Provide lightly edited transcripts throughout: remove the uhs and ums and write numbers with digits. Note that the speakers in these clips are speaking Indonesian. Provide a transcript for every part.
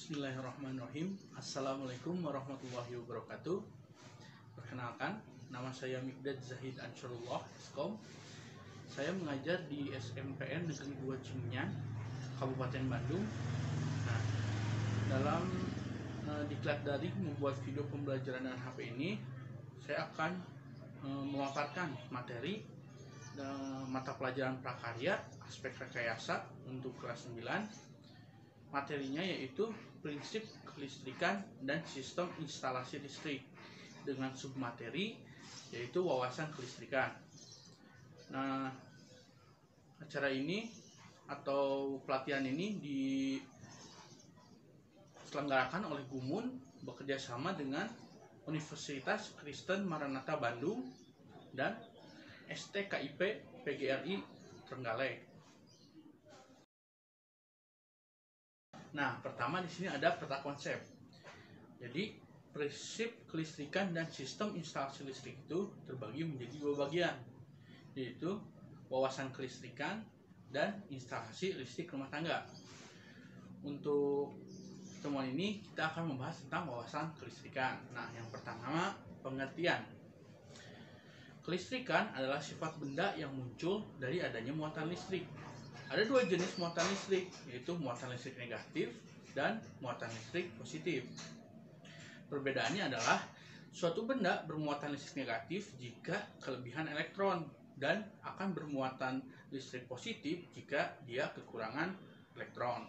Bismillahirrahmanirrahim. Assalamualaikum warahmatullahi wabarakatuh. Perkenalkan, nama saya Mikdad Zahid Ansarullah, Eskom. Saya mengajar di SMPN Negeri 2 Cimenyan, Kabupaten Bandung. Nah, dalam diklat daring membuat video pembelajaran dengan HP ini, saya akan memaparkan materi mata pelajaran prakarya aspek rekayasa untuk kelas 9. Materinya yaitu prinsip kelistrikan dan sistem instalasi listrik dengan submateri yaitu wawasan kelistrikan. Nah, acara ini atau pelatihan ini diselenggarakan oleh Gumun bekerja sama dengan Universitas Kristen Maranatha Bandung dan STKIP PGRI Trenggalek. Nah, pertama di sini ada peta konsep. Jadi, prinsip kelistrikan dan sistem instalasi listrik itu terbagi menjadi dua bagian, yaitu wawasan kelistrikan dan instalasi listrik rumah tangga. Untuk pertemuan ini kita akan membahas tentang wawasan kelistrikan. Nah, yang pertama, pengertian. Kelistrikan adalah sifat benda yang muncul dari adanya muatan listrik. Ada dua jenis muatan listrik, yaitu muatan listrik negatif dan muatan listrik positif. Perbedaannya adalah suatu benda bermuatan listrik negatif jika kelebihan elektron dan akan bermuatan listrik positif jika dia kekurangan elektron.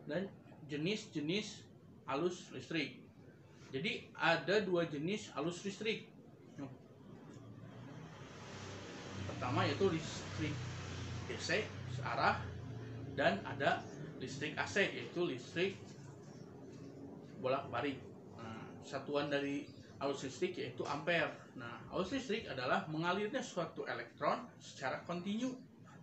Dan jenis-jenis arus listrik. Jadi ada dua jenis arus listrik. Pertama yaitu listrik DC searah dan ada listrik AC yaitu listrik bolak-balik. Nah, satuan dari arus listrik yaitu ampere. Nah, arus listrik adalah mengalirnya suatu elektron secara kontinu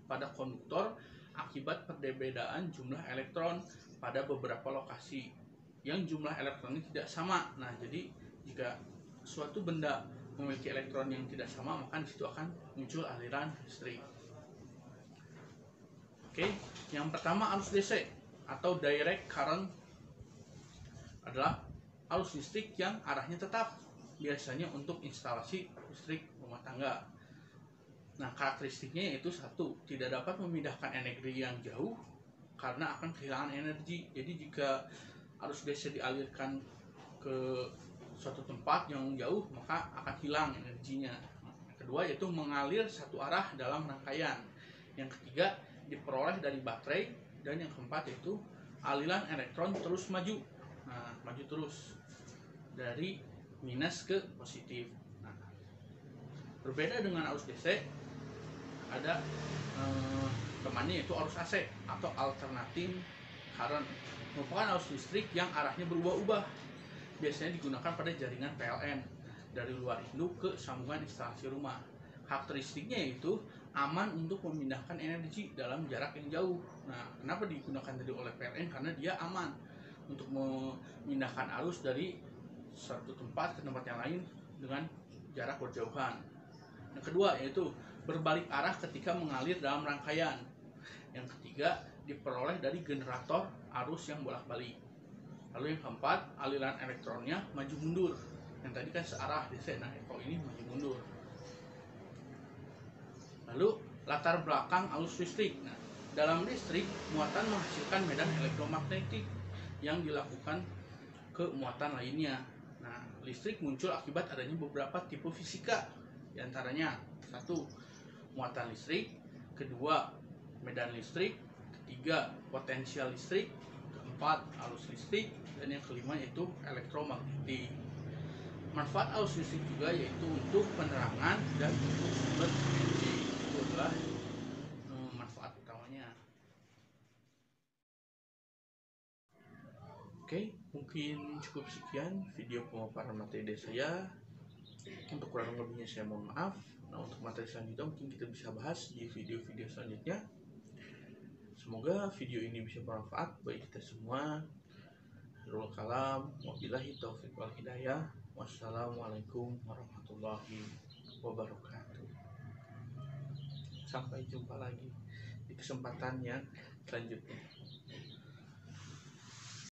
pada konduktor akibat perbedaan jumlah elektron pada beberapa lokasi yang jumlah elektronnya tidak sama. Nah, jadi jika suatu benda memiliki elektron yang tidak sama, maka di situ akan muncul aliran listrik. Oke, yang pertama arus DC atau direct current adalah arus listrik yang arahnya tetap, biasanya untuk instalasi listrik rumah tangga. Nah, karakteristiknya yaitu satu, tidak dapat memindahkan energi yang jauh karena akan kehilangan energi. Jadi jika arus DC dialirkan ke suatu tempat yang jauh, maka akan hilang energinya. Yang kedua yaitu mengalir satu arah dalam rangkaian. Yang ketiga diperoleh dari baterai, dan yang keempat yaitu aliran elektron terus maju. Nah, maju terus dari minus ke positif. Nah, berbeda dengan arus DC, ada temannya yaitu arus AC atau alternating current, merupakan arus listrik yang arahnya berubah-ubah. Biasanya digunakan pada jaringan PLN dari luar induk ke sambungan instalasi rumah. Karakteristiknya yaitu aman untuk memindahkan energi dalam jarak yang jauh. Nah, kenapa digunakan tadi oleh PLN? Karena dia aman untuk memindahkan arus dari satu tempat ke tempat yang lain dengan jarak berjauhan. Yang kedua yaitu berbalik arah ketika mengalir dalam rangkaian. Yang ketiga diperoleh dari generator arus yang bolak-balik. Lalu yang keempat, aliran elektronnya maju mundur. Yang tadi kan searah DC, nah kalau ini maju mundur. Lalu latar belakang arus listrik. Nah, dalam listrik, muatan menghasilkan medan elektromagnetik yang dilakukan ke muatan lainnya. Nah, listrik muncul akibat adanya beberapa tipe fisika. Di antaranya, satu, muatan listrik. Kedua, medan listrik. Ketiga, potensial listrik. Keempat, arus listrik. Dan yang kelima yaitu elektromagnetik. Manfaat arus listrik juga yaitu untuk penerangan dan untuk sumber energi. Itu adalah manfaat utamanya. Oke, mungkin cukup sekian video pemaparan materi dari saya. Untuk kurang lebihnya saya mohon maaf. Nah, untuk materi selanjutnya mungkin kita bisa bahas di video-video selanjutnya. Semoga video ini bisa bermanfaat bagi kita semua. Akhirul kalam, wabillahi taufiq wal hidayah. Wassalamualaikum warahmatullahi wabarakatuh. Sampai jumpa lagi di kesempatan yang selanjutnya.